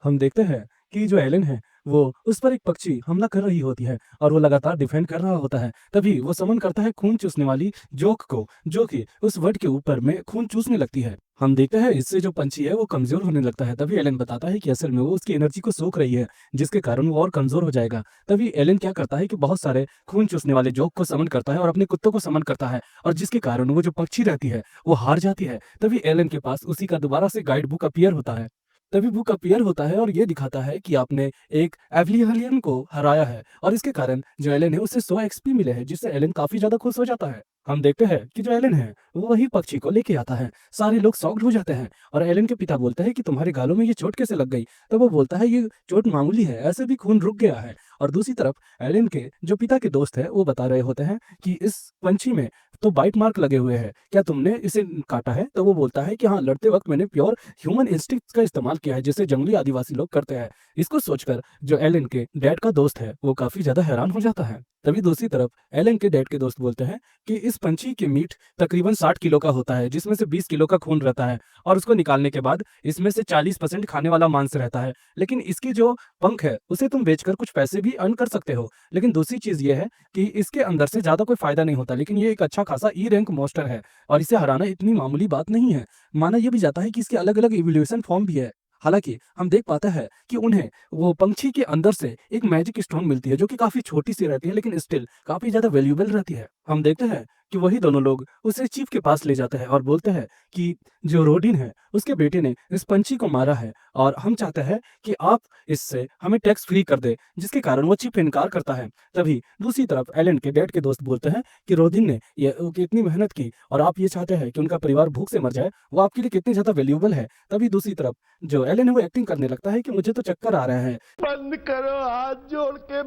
हम देखते हैं कि जो एलन है, वो उस पर एक पक्षी हमला कर रही होती है और वो लगातार डिफेंड कर रहा होता है। तभी वो समन करता है खून चूसने वाली जोक को, जो कि उस वर्ड के ऊपर में खून चूसने लगती है। हम देखते हैं इससे जो पंछी है वो कमजोर होने लगता है। तभी एलन बताता है कि असल में वो उसकी एनर्जी को सोख रही है, जिसके कारण वो और कमजोर हो जाएगा। तभी एलन क्या करता है कि बहुत सारे खून चूसने वाले जोक को समन करता है और अपने कुत्तों को समन करता है, और जिसके कारण वो जो पक्षी रहती है वो हार जाती है। तभी एलन के पास उसी का दोबारा से गाइड बुक अपीयर होता है। तभी बुक अपीयर होता है और ये दिखाता है कि आपने एक एवलियन को हराया है, और इसके कारण जो एलन है उसे 100 एक्सपी मिले हैं, जिससे एलन काफी ज्यादा खुश हो जाता है। हम देखते हैं कि जो एलन है वो वही पक्षी को लेके आता है। सारे लोग शॉक्ड हो जाते हैं और एलन के पिता बोलते हैं कि तुम्हारे गालों में ये चोट कैसे लग गई। तब वो बोलता है ये चोट मामूली है, ऐसे भी खून रुक गया है। और दूसरी तरफ एलन के जो पिता के दोस्त है वो बता रहे होते हैं कि इस पंछी में तो बाइट मार्क लगे हुए हैं, क्या तुमने इसे काटा है? तो वो बोलता है कि हाँ, लड़ते वक्त मैंने प्योर ह्यूमन इंस्टिंक्ट का इस्तेमाल किया है, जिसे जंगली आदिवासी लोग करते हैं। इसको सोचकर जो एलन के डैड का दोस्त है वो काफी ज्यादा हैरान हो जाता है। तभी दूसरी तरफ एलन के डैड के दोस्त बोलते हैं कि इस पंछी की मीट तकरीबन 60 किलो का होता है, जिसमें से 20 किलो का खून रहता है, और उसको निकालने के बाद इसमें से 40% खाने वाला मांस रहता है। लेकिन इसकी जो पंख है उसे तुम बेचकर कुछ पैसे भी अर्न कर सकते हो। लेकिन दूसरी चीज ये है कि इसके अंदर से ज्यादा कोई फायदा नहीं होता, लेकिन ये एक अच्छा खासा ई रैंक मॉन्स्टर है और इसे हराना इतनी मामूली बात नहीं है। माना यह भी जाता है कि इसके अलग अलग इवोल्यूशन फॉर्म भी है। हालांकि हम देख पाते हैं कि उन्हें वो पंछी के अंदर से एक मैजिक स्टोन मिलती है, जो कि काफी छोटी सी रहती है लेकिन स्टिल काफी ज्यादा वैल्यूएबल रहती है। हम देखते हैं कि वही दोनों लोग उसे चीफ के पास ले जाते हैं और बोलते हैं कि जो रोडिन है उसके बेटे ने इस पंछी को मारा है, और हम चाहते हैं कि आप इससे हमें टैक्स फ्री कर दे, जिसके कारण वो चीफ इनकार करता है। तभी दूसरी तरफ एलन के डैड के दोस्त बोलते हैं कि रोडिन ने ये इतनी मेहनत की और आप ये चाहते हैं कि उनका परिवार भूख से मर जाए, वो आपके लिए कितनी ज्यादा वैल्यूएबल है। तभी दूसरी तरफ जो एलन है वो एक्टिंग करने लगता है कि मुझे तो चक्कर आ रहे हैं। बंद करो, हाथ जोड़ के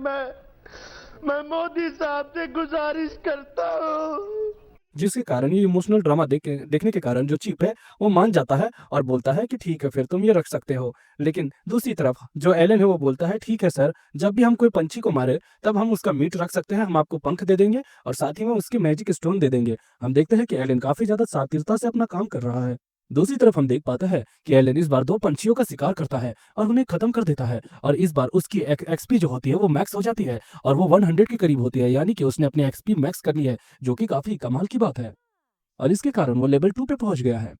मैं मोदी साहब से गुजारिश करता हूँ। जिसके कारण ये इमोशनल ड्रामा देखने के कारण जो चीप है वो मान जाता है और बोलता है कि ठीक है, फिर तुम ये रख सकते हो। लेकिन दूसरी तरफ जो एलन है वो बोलता है ठीक है सर, जब भी हम कोई पंछी को मारे तब हम उसका मीट रख सकते हैं, हम आपको पंख दे देंगे और साथ ही में उसके मैजिक स्टोन दे देंगे। हम देखते हैं कि एलन काफी ज्यादा शातिरता से अपना काम कर रहा है। दूसरी तरफ हम देख पाते हैं कि एलन इस बार 2 पंछियों का शिकार करता है और उन्हें खत्म कर देता है, और इस बार उसकी एक्सपी जो होती है वो मैक्स हो जाती है और वो 100 के करीब होती है, यानी कि उसने अपनी एक्सपी मैक्स कर ली है, जो कि काफी कमाल की बात है। और इसके कारण वो लेवल 2 पे पहुंच गया है।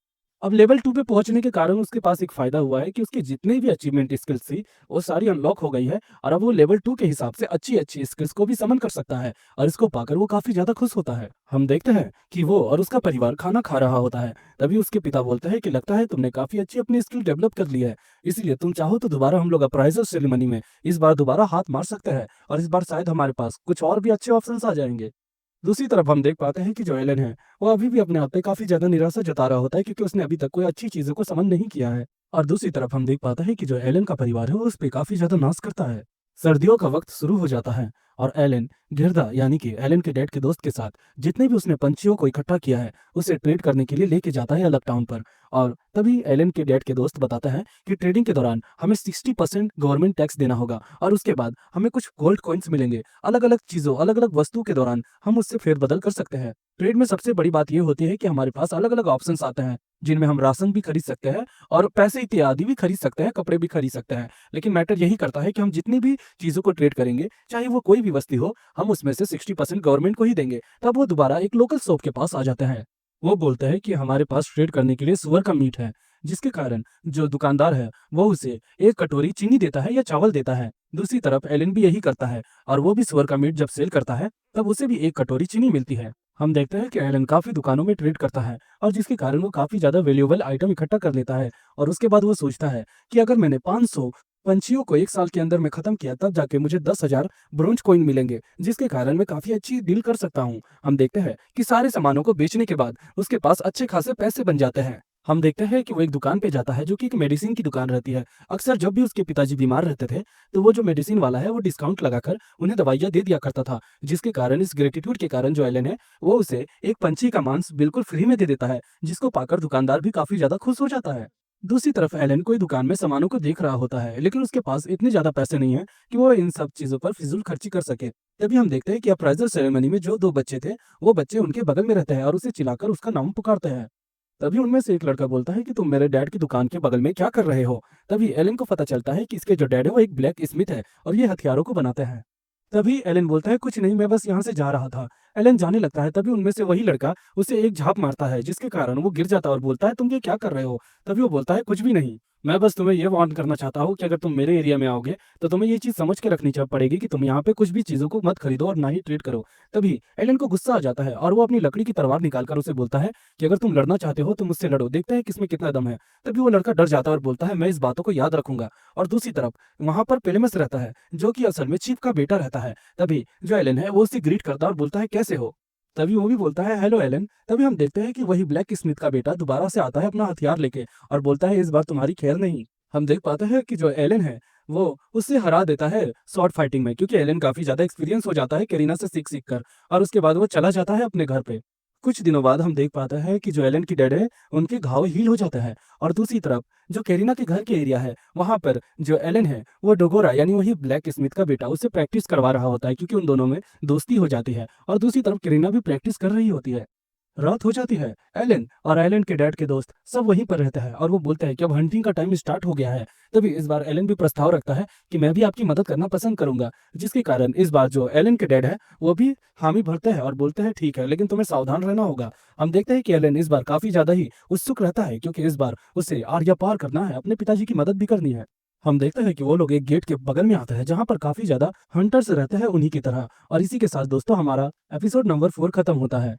अब लेवल 2 पे पहुंचने के कारण उसके पास एक फायदा हुआ है कि उसकी जितनी भी अचीवमेंट स्किल्स थी वो सारी अनलॉक हो गई है, और अब वो लेवल 2 के हिसाब से अच्छी अच्छी स्किल्स को भी समन कर सकता है, और इसको पाकर वो काफी ज्यादा खुश होता है। हम देखते हैं कि वो और उसका परिवार खाना खा रहा होता है। तभी उसके पिता बोलते हैं कि लगता है तुमने काफी अच्छी अपनी स्किल डेवलप कर ली है, इसलिए तुम चाहो तो दोबारा हम लोग अप्राइजल सेरेमनी में इस बार दोबारा हाथ मार सकते हैं, और इस बार शायद हमारे पास कुछ और भी अच्छे ऑप्शंस आ जाएंगे। दूसरी तरफ हम देख पाते हैं कि जो एलन है वो अभी भी अपने आप पे काफी ज्यादा निराशा जता रहा होता है, क्योंकि उसने अभी तक कोई अच्छी चीजों को समझ नहीं किया है। और दूसरी तरफ हम देख पाते हैं कि जो एलन का परिवार है वो उस पे काफी ज्यादा नाश करता है। सर्दियों का वक्त शुरू हो जाता है और एलन गिरदा यानी कि एलन के डैड के दोस्त के साथ जितने भी उसने पंछियों को इकट्ठा किया है उसे ट्रेड करने के लिए लेके जाता है अलग टाउन पर। और तभी एलन के डैड के दोस्त बताता है कि ट्रेडिंग के दौरान हमें 60% गवर्नमेंट टैक्स देना होगा, और उसके बाद हमें कुछ गोल्ड कॉइन्स मिलेंगे। अलग अलग चीजों अलग अलग वस्तुओं के दौरान हम उससे फेरबदल कर सकते हैं। ट्रेड में सबसे बड़ी बात यह होती है कि हमारे पास अलग अलग ऑप्शंस आते हैं, जिनमें हम राशन भी खरीद सकते हैं और पैसे इत्यादि भी खरीद सकते हैं, कपड़े भी खरीद सकते हैं। लेकिन मैटर यही करता है कि हम जितनी भी चीजों को ट्रेड करेंगे, चाहे वो कोई भी वस्तु हो, हम उसमें से 60% गवर्नमेंट को ही देंगे। तब वो दोबारा एक लोकल शॉप के पास आ जाते हैं। वो बोलते हैं कि हमारे पास ट्रेड करने के लिए सुअर का मीट है, जिसके कारण जो दुकानदार है वो उसे एक कटोरी चीनी देता है या चावल देता है। दूसरी तरफ एलन भी यही करता है, और वो भी सुअर का मीट जब सेल करता है तब उसे भी एक कटोरी चीनी मिलती है। हम देखते हैं कि एलन काफी दुकानों में ट्रेड करता है, और जिसके कारण वो काफी ज्यादा वैल्यूएबल आइटम इकट्ठा कर लेता है। और उसके बाद वो सोचता है कि अगर मैंने 500 पंछियों को एक साल के अंदर में खत्म किया तब जाके मुझे 10,000 ब्रोंज कॉइन मिलेंगे, जिसके कारण मैं काफी अच्छी डील कर सकता हूँ। हम देखते हैं कि सारे सामानों को बेचने के बाद उसके पास अच्छे खासे पैसे बन जाते हैं। हम देखते हैं कि वो एक दुकान पे जाता है जो कि एक मेडिसिन की दुकान रहती है। अक्सर जब भी उसके पिताजी बीमार रहते थे तो वो जो मेडिसिन वाला है वो डिस्काउंट लगाकर उन्हें दवाइयाँ दे दिया करता था, जिसके कारण इस ग्रेटिट्यूड के कारण जो एलन है वो उसे एक पंछी का मांस बिल्कुल फ्री में दे देता है, जिसको पाकर दुकानदार भी काफी ज्यादा खुश हो जाता है। दूसरी तरफ एलन कोई दुकान में सामानों को देख रहा होता है, लेकिन उसके पास इतने ज्यादा पैसे नहीं है कि वो इन सब चीजों पर फिजूल खर्ची कर सके। तभी हम देखते हैं कि अप्राइजल सेरेमनी में जो 2 बच्चे थे वो बच्चे उनके बगल में रहते हैं और उसे चिल्लाकर उसका नाम पुकारते हैं। तभी उनमें से एक लड़का बोलता है कि तुम मेरे डैड की दुकान के बगल में क्या कर रहे हो? तभी एलन को पता चलता है कि इसके जो डैड है वो एक ब्लैक स्मिथ है और ये हथियारों को बनाते हैं। तभी एलन बोलता है कुछ नहीं, मैं बस यहाँ से जा रहा था। एलन जाने लगता है, तभी उनमें से वही लड़का उसे एक झाप मारता है जिसके कारण वो गिर जाता है और बोलता है तुम ये क्या कर रहे हो? तभी वो बोलता है कुछ भी नहीं, मैं बस तुम्हें ये वार्न करना चाहता हूँ कि अगर तुम मेरे एरिया में आओगे तो तुम्हें ये चीज़ समझ के रखनी पड़ेगी कि तुम यहाँ पे कुछ भी चीज़ों को मत खरीदो और ना ही ट्रेड करो। तभी एलन को गुस्सा आ जाता है और वो अपनी लकड़ी की तलवार निकालकर उसे बोलता है कि अगर तुम लड़ना चाहते हो तो मुझसे लड़ो, देखते हैं किसमें कितना दम है। तभी वो लड़का डर जाता है और बोलता है मैं इस बातों को याद रखूंगा। और दूसरी तरफ वहां पर पेलेमस रहता है जो कि असल में चीफ का बेटा रहता है। तभी जो एलन है वो उसे ग्रीट करता है और बोलता है कैसे हो? तभी वो भी बोलता है हेलो एलन। तभी हम देखते हैं कि वही ब्लैक स्मिथ का बेटा दोबारा से आता है अपना हथियार लेके और बोलता है इस बार तुम्हारी खैर नहीं। हम देख पाते हैं कि जो एलन है वो उससे हरा देता है शॉर्ट फाइटिंग में, क्योंकि एलन काफी ज्यादा एक्सपीरियंस हो जाता है करीना से सीख सीख कर। और उसके बाद वो चला जाता है अपने घर पे। कुछ दिनों बाद हम देख पाते हैं कि जो एलन की डैड है उनके घाव हील हो जाते हैं। और दूसरी तरफ जो कैरिना के घर के एरिया है वहां पर जो एलन है वो डोगोरा यानी वही ब्लैक स्मिथ का बेटा उससे प्रैक्टिस करवा रहा होता है, क्योंकि उन दोनों में दोस्ती हो जाती है। और दूसरी तरफ कैरिना भी प्रैक्टिस कर रही होती है। रात हो जाती है। एलन और एलन के डैड के दोस्त सब वहीं पर रहते हैं और वो बोलते हैं कि अब हंटिंग का टाइम स्टार्ट हो गया है। तभी इस बार एलन भी प्रस्ताव रखता है कि मैं भी आपकी मदद करना पसंद करूंगा, जिसके कारण इस बार जो एलन के डैड है वो भी हामी भरते हैं और बोलते हैं ठीक है, लेकिन तुम्हें सावधान रहना होगा। हम देखते हैं कि एलन इस बार काफी ज्यादा ही उत्सुक रहता है, क्योंकि इस बार उसे आर्या पार करना है, अपने पिताजी की मदद भी करनी है। हम देखते हैं कि वो लोग एक गेट के बगल में आते हैं जहां पर काफी ज्यादा हंटर्स रहते हैं उन्हीं की तरह। और इसी के साथ दोस्तों हमारा एपिसोड नंबर 4 खत्म होता है।